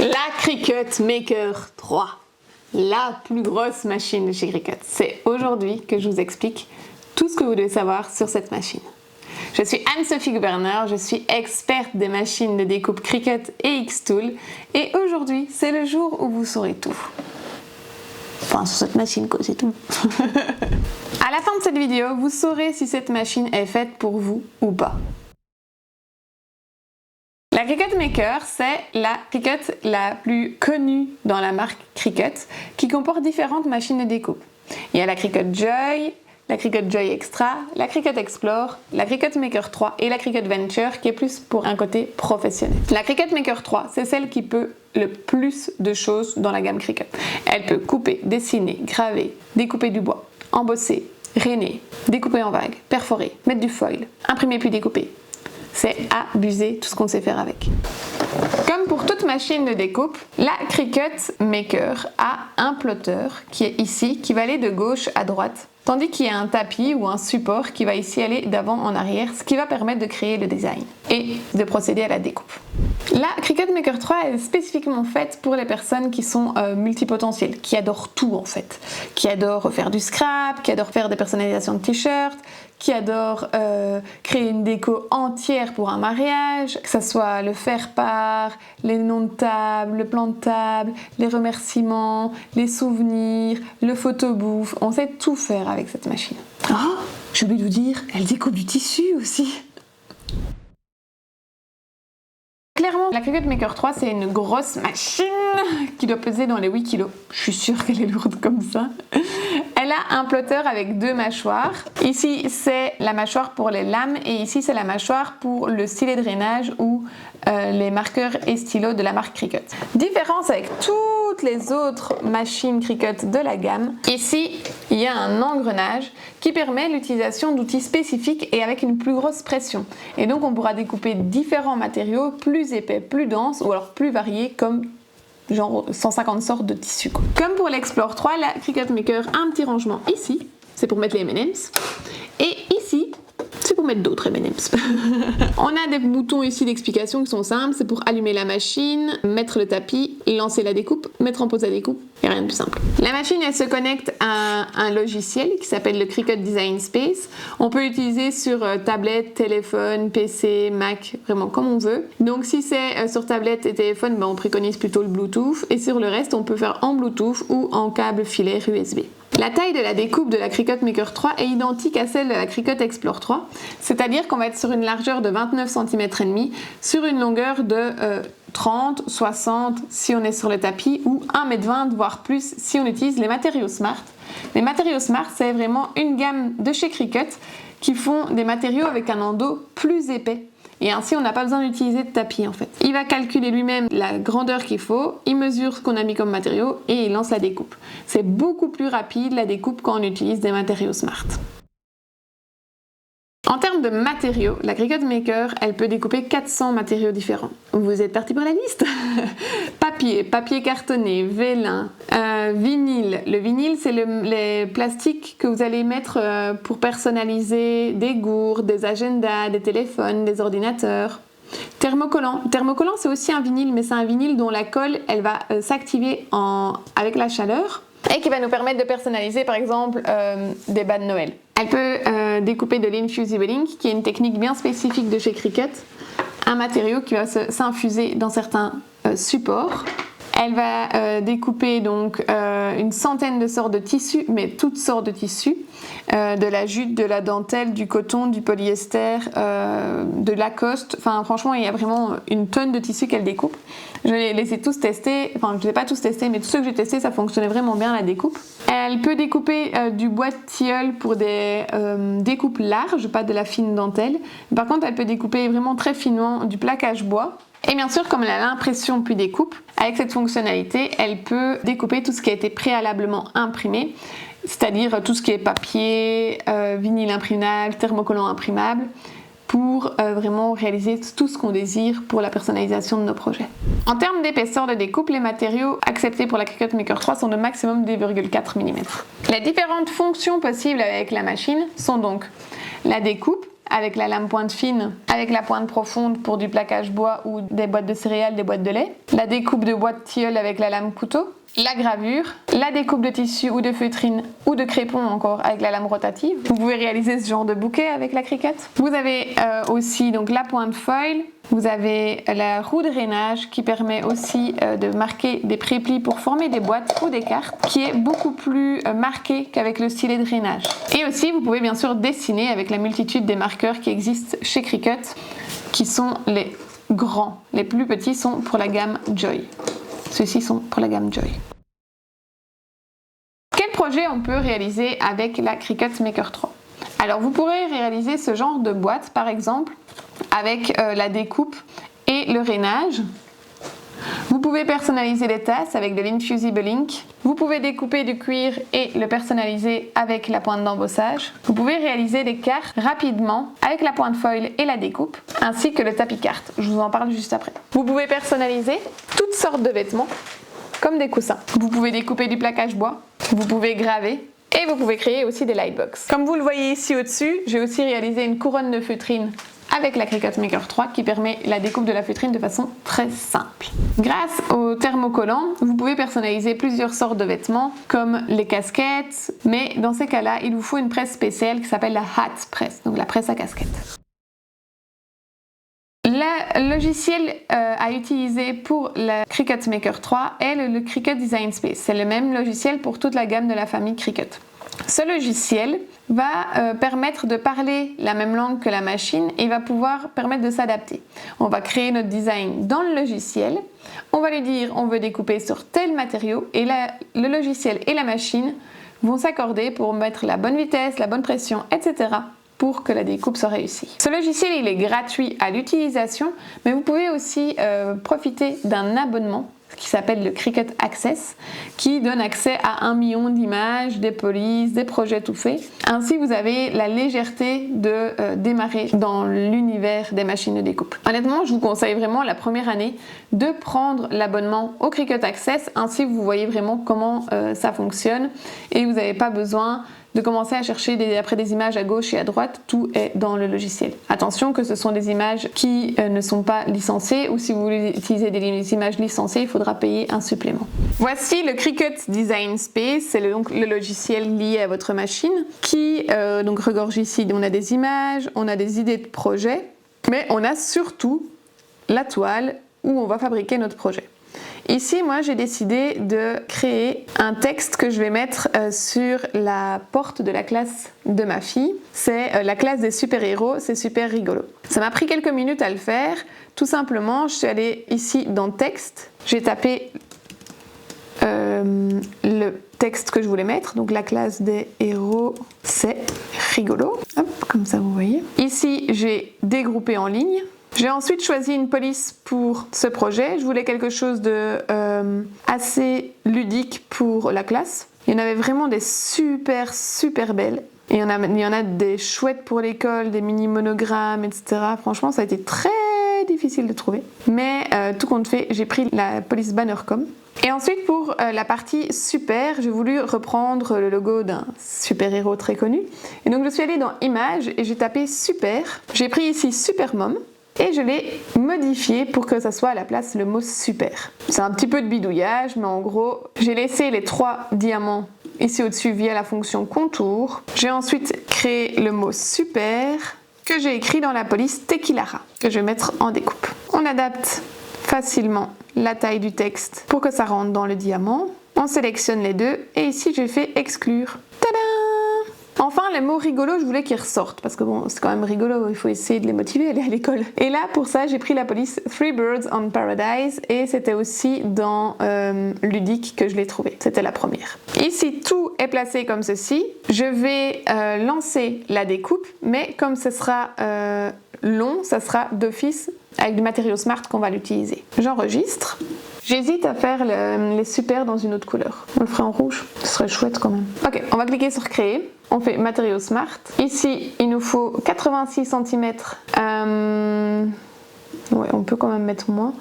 La Cricut Maker 3, la plus grosse machine de chez Cricut. C'est aujourd'hui que je vous explique tout ce que vous devez savoir sur cette machine. Je suis Anne-Sophie Guberner, je suis experte des machines de découpe Cricut et Xtool et aujourd'hui c'est le jour où vous saurez tout. Enfin sur cette machine quoi, c'est tout. À la fin de cette vidéo, vous saurez si cette machine est faite pour vous ou pas. La Cricut Maker, c'est la Cricut la plus connue dans la marque Cricut, qui comporte différentes machines de découpe. Il y a la Cricut Joy, la Cricut Joy Extra, la Cricut Explore, la Cricut Maker 3 et la Cricut Venture, qui est plus pour un côté professionnel. La Cricut Maker 3, c'est celle qui peut le plus de choses dans la gamme Cricut. Elle peut couper, dessiner, graver, découper du bois, embosser, rainer, découper en vagues, perforer, mettre du foil, imprimer puis découper. C'est abusé tout ce qu'on sait faire avec. Comme pour toute machine de découpe, la Cricut Maker a un plotter qui est ici, qui va aller de gauche à droite, tandis qu'il y a un tapis ou un support qui va ici aller d'avant en arrière, ce qui va permettre de créer le design et de procéder à la découpe. La Cricut Maker 3 est spécifiquement faite pour les personnes qui sont multipotentielles, qui adorent tout en fait, qui adorent faire du scrap, qui adorent faire des personnalisations de t-shirts, qui adorent créer une déco entière pour un mariage, que ce soit le faire-part, les noms de table, le plan de table, les remerciements, les souvenirs, le photobouffe. On sait tout faire avec cette machine. Oh, j'ai oublié de vous dire, elle découpe du tissu aussi. Clairement, la Cricut Maker 3, c'est une grosse machine qui doit peser dans les 8 kg. Je suis sûre qu'elle est lourde comme ça. Elle a un plotter avec deux mâchoires. Ici, c'est la mâchoire pour les lames et ici, c'est la mâchoire pour le stylet de drainage ou les marqueurs et stylos de la marque Cricut. Différence avec toutes les autres machines Cricut de la gamme, ici, il y a un engrenage qui permet l'utilisation d'outils spécifiques et avec une plus grosse pression. Et donc, on pourra découper différents matériaux plus épais, plus denses ou alors plus variés comme genre 150 sortes de tissus. Comme pour l'Explore 3, la Cricut Maker a un petit rangement ici, c'est pour mettre les M&M's, et ici, c'est pour mettre d'autres M&M's. On a des boutons ici d'explication qui sont simples, c'est pour allumer la machine, mettre le tapis, lancer la découpe, mettre en pause la découpe, il n'y a rien de plus simple. La machine, elle se connecte à un logiciel qui s'appelle le Cricut Design Space. On peut l'utiliser sur tablette, téléphone, PC, Mac, vraiment comme on veut. Donc si c'est sur tablette et téléphone, on préconise plutôt le Bluetooth, et sur le reste, on peut faire en Bluetooth ou en câble filaire USB. La taille de la découpe de la Cricut Maker 3 est identique à celle de la Cricut Explore 3, c'est-à-dire qu'on va être sur une largeur de 29 cm et demi, sur une longueur de 30, 60 si on est sur le tapis, ou 1,20 m voire plus si on utilise les matériaux Smart. Les matériaux Smart, c'est vraiment une gamme de chez Cricut qui font des matériaux avec un endos plus épais. Et ainsi, on n'a pas besoin d'utiliser de tapis en fait. Il va calculer lui-même la grandeur qu'il faut, il mesure ce qu'on a mis comme matériaux et il lance la découpe. C'est beaucoup plus rapide la découpe quand on utilise des matériaux Smart. En termes de matériaux, la Cricut Maker, elle peut découper 400 matériaux différents. Vous êtes parti pour la liste? Papier cartonné, vélin, vinyle. Le vinyle, c'est les plastiques que vous allez mettre pour personnaliser des gourdes, des agendas, des téléphones, des ordinateurs. Thermocollant. Thermocollant, c'est aussi un vinyle, mais c'est un vinyle dont la colle, elle va s'activer avec la chaleur et qui va nous permettre de personnaliser, par exemple, des bas de Noël. Elle peut découper de l'infusible ink, qui est une technique bien spécifique de chez Cricut, un matériau qui va s'infuser dans certains supports. Elle va découper donc une centaine de sortes de tissus, mais toutes sortes de tissus, de la jute, de la dentelle, du coton, du polyester, de Lacoste. Enfin, franchement, il y a vraiment une tonne de tissus qu'elle découpe. Je les ai tous testés, enfin, je ne les ai pas tous testés, mais tous ceux que j'ai testés, ça fonctionnait vraiment bien la découpe. Elle peut découper du bois de tilleul pour des découpes larges, pas de la fine dentelle. Par contre, elle peut découper vraiment très finement du plaquage bois. Et bien sûr, comme elle a l'impression puis découpe, avec cette fonctionnalité, elle peut découper tout ce qui a été préalablement imprimé, c'est-à-dire tout ce qui est papier, vinyle imprimable, thermocollant imprimable, pour vraiment réaliser tout ce qu'on désire pour la personnalisation de nos projets. En termes d'épaisseur de découpe, les matériaux acceptés pour la Cricut Maker 3 sont de maximum 2,4 mm. Les différentes fonctions possibles avec la machine sont donc la découpe, avec la lame pointe fine, avec la pointe profonde pour du plaquage bois ou des boîtes de céréales, des boîtes de lait, la découpe de boîte tilleul avec la lame couteau, la gravure, la découpe de tissu ou de feutrine ou de crépon encore avec la lame rotative. Vous pouvez réaliser ce genre de bouquet avec la Cricut. Vous avez aussi donc la pointe foil. Vous avez la roue de rainage qui permet aussi de marquer des préplis pour former des boîtes ou des cartes, qui est beaucoup plus marqué qu'avec le stylet de rainage. Et aussi vous pouvez bien sûr dessiner avec la multitude des marqueurs qui existent chez Cricut, qui sont les grands. Les plus petits sont pour la gamme Joy. Ceux-ci sont pour la gamme Joy. Quel projet on peut réaliser avec la Cricut Maker 3? Alors vous pourrez réaliser ce genre de boîte par exemple avec la découpe et le rainage. Vous pouvez personnaliser les tasses avec de l'Infusible Ink. Vous pouvez découper du cuir et le personnaliser avec la pointe d'embossage. Vous pouvez réaliser des cartes rapidement avec la pointe foil et la découpe, ainsi que le tapis carte. Je vous en parle juste après. Vous pouvez personnaliser toutes sortes de vêtements, comme des coussins. Vous pouvez découper du plaquage bois. Vous pouvez graver. Et vous pouvez créer aussi des lightbox. Comme vous le voyez ici au-dessus, j'ai aussi réalisé une couronne de feutrine avec la Cricut Maker 3 qui permet la découpe de la feutrine de façon très simple. Grâce au thermocollant, vous pouvez personnaliser plusieurs sortes de vêtements comme les casquettes, mais dans ces cas-là, il vous faut une presse spéciale qui s'appelle la hat press, donc la presse à casquette. Le logiciel à utiliser pour la Cricut Maker 3 est le Cricut Design Space. C'est le même logiciel pour toute la gamme de la famille Cricut. Ce logiciel va permettre de parler la même langue que la machine et va pouvoir permettre de s'adapter. On va créer notre design dans le logiciel, on va lui dire on veut découper sur tel matériau et le logiciel et la machine vont s'accorder pour mettre la bonne vitesse, la bonne pression, etc. pour que la découpe soit réussie. Ce logiciel il est gratuit à l'utilisation, mais vous pouvez aussi profiter d'un abonnement qui s'appelle le Cricut Access, qui donne accès à 1 million d'images, des polices, des projets tout faits. Ainsi, vous avez la légèreté de démarrer dans l'univers des machines de découpe. Honnêtement, je vous conseille vraiment la première année de prendre l'abonnement au Cricut Access, ainsi vous voyez vraiment comment ça fonctionne et vous n'avez pas besoin de commencer à chercher après des images à gauche et à droite, tout est dans le logiciel. Attention que ce sont des images qui ne sont pas licenciées ou si vous voulez utiliser des images licenciées, il faudra payer un supplément. Voici le Cricut Design Space, c'est donc le logiciel lié à votre machine qui donc regorge ici, on a des images, on a des idées de projets, mais on a surtout la toile où on va fabriquer notre projet. Ici, moi, j'ai décidé de créer un texte que je vais mettre sur la porte de la classe de ma fille. C'est la classe des super-héros, c'est super rigolo. Ça m'a pris quelques minutes à le faire. Tout simplement, je suis allée ici dans texte. J'ai tapé le texte que je voulais mettre. Donc, la classe des héros, c'est rigolo. Hop, comme ça, vous voyez. Ici, j'ai dégroupé en ligne. J'ai ensuite choisi une police pour ce projet. Je voulais quelque chose de assez ludique pour la classe. Il y en avait vraiment des super belles. Et il y en a des chouettes pour l'école, des mini monogrammes, etc. Franchement, ça a été très difficile de trouver. Mais tout compte fait, j'ai pris la police Bannercom. Et ensuite, pour la partie super, j'ai voulu reprendre le logo d'un super-héros très connu. Et donc, je suis allée dans Images et j'ai tapé super. J'ai pris ici Supermom. Et je l'ai modifié pour que ça soit à la place le mot super. C'est un petit peu de bidouillage, mais en gros, j'ai laissé les 3 diamants ici au-dessus via la fonction contour. J'ai ensuite créé le mot super que j'ai écrit dans la police Tequilara, que je vais mettre en découpe. On adapte facilement la taille du texte pour que ça rentre dans le diamant. On sélectionne les deux et ici je fais exclure. Tada! Enfin, les mots rigolos, je voulais qu'ils ressortent parce que bon, c'est quand même rigolo, il faut essayer de les motiver à aller à l'école. Et là, pour ça, j'ai pris la police Three Birds on Paradise et c'était aussi dans Ludique que je l'ai trouvé. C'était la première. Ici, tout est placé comme ceci. Je vais lancer la découpe, mais comme ce sera long, ça sera d'office avec du matériau smart qu'on va l'utiliser. J'enregistre. J'hésite à faire les super dans une autre couleur. On le ferait en rouge, ce serait chouette quand même. Ok, on va cliquer sur créer. On fait matériaux smart. Ici, il nous faut 86 cm. Ouais, on peut quand même mettre moins.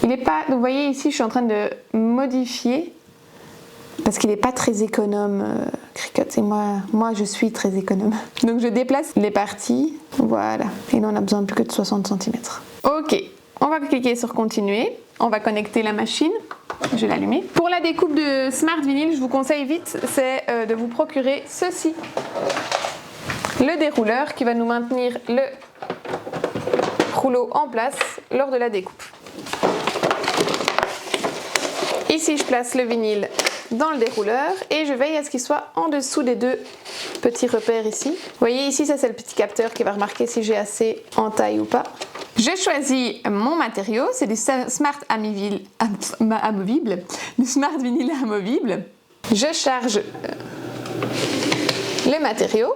Il n'est pas. Vous voyez ici, je suis en train de modifier parce qu'il n'est pas très économe, Cricut, et moi je suis très économe. Donc je déplace les parties, voilà, et là on a besoin de plus que de 60 cm. Ok, on va cliquer sur continuer, on va connecter la machine, je vais l'allumer. Pour la découpe de Smart Vinyl, je vous conseille vite, c'est de vous procurer ceci. Le dérouleur qui va nous maintenir le rouleau en place lors de la découpe. Ici, je place le vinyle dans le dérouleur et je veille à ce qu'il soit en dessous des deux petits repères ici. Vous voyez ici, ça c'est le petit capteur qui va remarquer si j'ai assez en taille ou pas. Je choisis mon matériau, c'est du Smart amovible, du Smart Vinyl amovible. Je charge le matériau.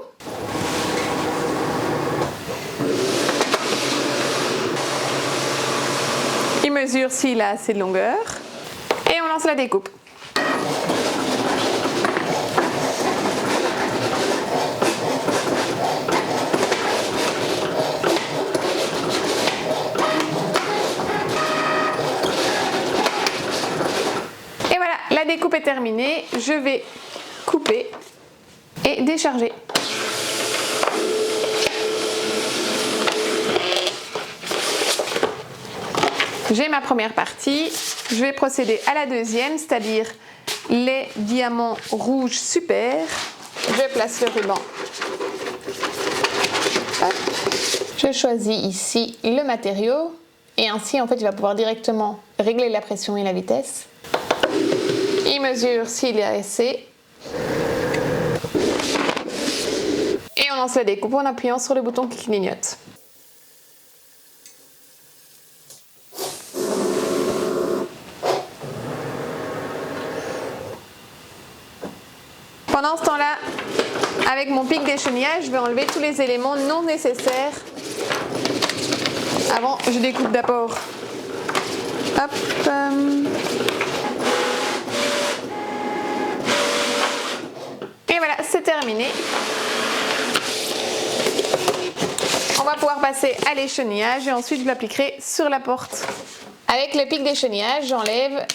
Il mesure s'il a assez de longueur et on lance la découpe. Et voilà, la découpe est terminée. Je vais couper et décharger. J'ai ma première partie, je vais procéder à la deuxième, c'est-à-dire les diamants rouges super. Je place le ruban. Hop. Je choisis ici le matériau et ainsi en fait il va pouvoir directement régler la pression et la vitesse. Il mesure s'il y a assez. Et on lance la découpe en appuyant sur le bouton qui clignote. Pendant ce temps-là, avec mon pic d'échenillage, je vais enlever tous les éléments non nécessaires. Avant, je découpe d'abord. Hop. Et voilà, c'est terminé. On va pouvoir passer à l'échenillage et ensuite je l'appliquerai sur la porte. Avec le pic d'échenillage, j'enlève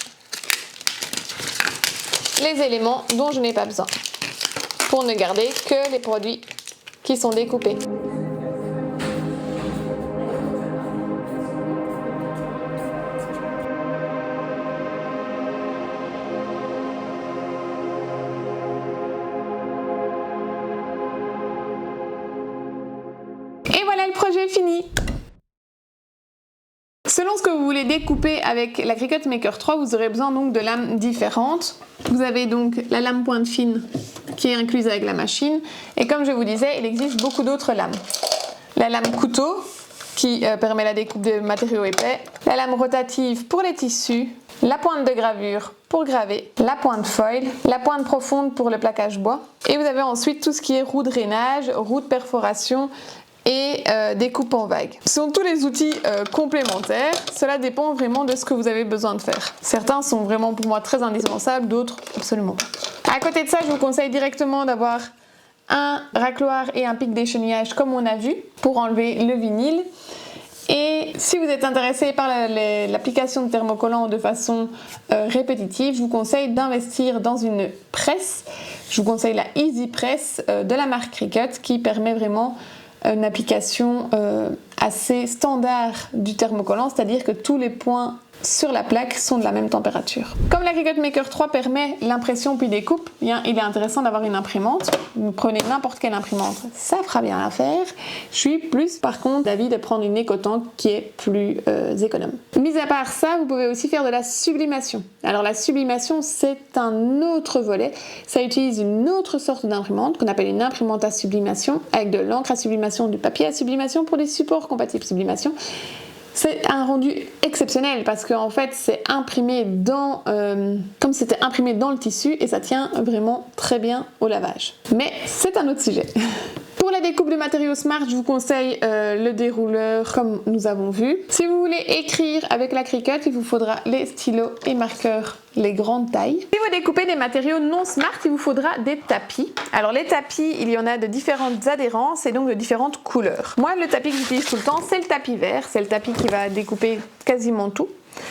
les éléments dont je n'ai pas besoin, pour ne garder que les produits qui sont découpés. Et voilà, le projet est fini. Selon ce que vous voulez découper avec la Cricut Maker 3, vous aurez besoin donc de lames différentes. Vous avez donc la lame pointe fine qui est incluse avec la machine. Et comme je vous disais, il existe beaucoup d'autres lames. La lame couteau qui permet la découpe de matériaux épais. La lame rotative pour les tissus. La pointe de gravure pour graver. La pointe foil. La pointe profonde pour le plaquage bois. Et vous avez ensuite tout ce qui est roue de rainage, roue de perforation et découpe en vague. Ce sont tous les outils complémentaires, cela dépend vraiment de ce que vous avez besoin de faire. Certains sont vraiment pour moi très indispensables, d'autres absolument pas. À côté de ça, je vous conseille directement d'avoir un racloir et un pic d'échenillage comme on a vu pour enlever le vinyle. Et si vous êtes intéressé par l'application de thermocollants de façon répétitive, je vous conseille d'investir dans une presse. Je vous conseille la Easy Press de la marque Cricut qui permet vraiment une application assez standard du thermocollant, c'est-à-dire que tous les points sur la plaque sont de la même température. Comme la Cricut Maker 3 permet l'impression puis découpe, il est intéressant d'avoir une imprimante. Vous prenez n'importe quelle imprimante, ça fera bien l'affaire. Je suis plus par contre d'avis de prendre une écotank qui est plus économe. Mis à part ça, vous pouvez aussi faire de la sublimation. Alors la sublimation, c'est un autre volet. Ça utilise une autre sorte d'imprimante qu'on appelle une imprimante à sublimation avec de l'encre à sublimation, du papier à sublimation pour des supports compatibles sublimation. C'est un rendu exceptionnel parce qu'en fait c'est imprimé dans, comme c'était imprimé dans le tissu et ça tient vraiment très bien au lavage. Mais c'est un autre sujet. Pour la découpe de matériaux Smart, je vous conseille le dérouleur comme nous avons vu. Si vous voulez écrire avec la Cricut, il vous faudra les stylos et marqueurs, les grandes tailles. Si vous découpez des matériaux non Smart, il vous faudra des tapis. Alors les tapis, il y en a de différentes adhérences et donc de différentes couleurs. Moi, le tapis que j'utilise tout le temps, c'est le tapis vert. C'est le tapis qui va découper quasiment tout.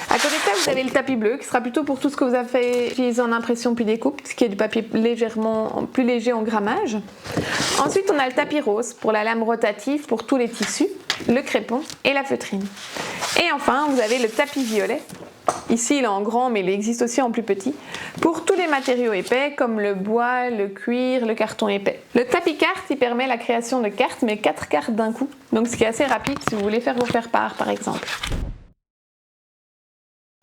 À côté de ça, vous avez le tapis bleu qui sera plutôt pour tout ce que vous avez utilisé en impression puis découpe, ce qui est du papier légèrement plus léger en grammage. Ensuite, on a le tapis rose pour la lame rotative pour tous les tissus, le crépon et la feutrine. Et enfin, vous avez le tapis violet. Ici, il est en grand, mais il existe aussi en plus petit, pour tous les matériaux épais comme le bois, le cuir, le carton épais. Le tapis carte, il permet la création de cartes, mais 4 cartes d'un coup, donc ce qui est assez rapide si vous voulez faire vos faire-part par exemple.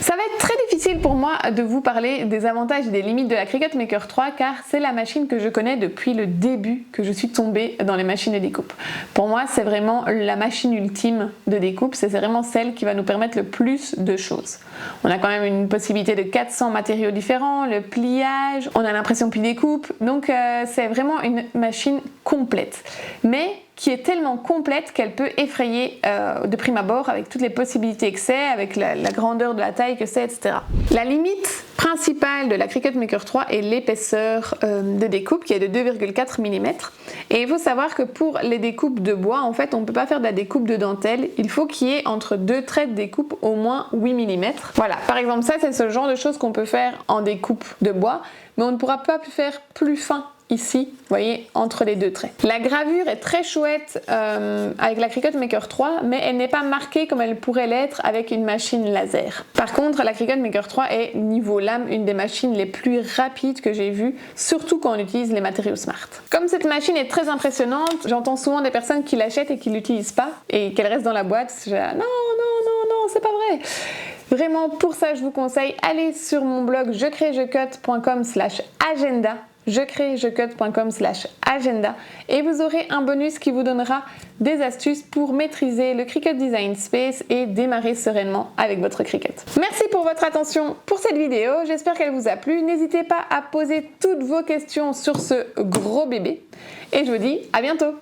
Ça va être très difficile pour moi de vous parler des avantages et des limites de la Cricut Maker 3 car c'est la machine que je connais depuis le début que je suis tombée dans les machines de découpe. Pour moi, c'est vraiment la machine ultime de découpe, c'est vraiment celle qui va nous permettre le plus de choses. On a quand même une possibilité de 400 matériaux différents, le pliage, on a l'impression puis découpe, donc c'est vraiment une machine complète. Mais qui est tellement complète qu'elle peut effrayer de prime abord avec toutes les possibilités que c'est, avec la grandeur de la taille que c'est, etc. La limite principale de la Cricut Maker 3 est l'épaisseur de découpe qui est de 2,4 mm. Et il faut savoir que pour les découpes de bois, en fait, on ne peut pas faire de la découpe de dentelle. Il faut qu'il y ait entre deux traits de découpe au moins 8 mm. Voilà, par exemple, ça c'est ce genre de choses qu'on peut faire en découpe de bois, mais on ne pourra pas faire plus fin ici, vous voyez, entre les deux traits. La gravure est très chouette avec la Cricut Maker 3, mais elle n'est pas marquée comme elle pourrait l'être avec une machine laser. Par contre, la Cricut Maker 3 est, niveau lame, une des machines les plus rapides que j'ai vues, surtout quand on utilise les matériaux Smart. Comme cette machine est très impressionnante, j'entends souvent des personnes qui l'achètent et qui l'utilisent pas, et qu'elle reste dans la boîte. Je dis, non, c'est pas vrai. Vraiment, pour ça, je vous conseille, allez sur mon blog jecrejecut.com/agenda. jecrejecut.com/agenda et vous aurez un bonus qui vous donnera des astuces pour maîtriser le Cricut Design Space et démarrer sereinement avec votre Cricut. Merci pour votre attention pour cette vidéo, j'espère qu'elle vous a plu. N'hésitez pas à poser toutes vos questions sur ce gros bébé et je vous dis à bientôt.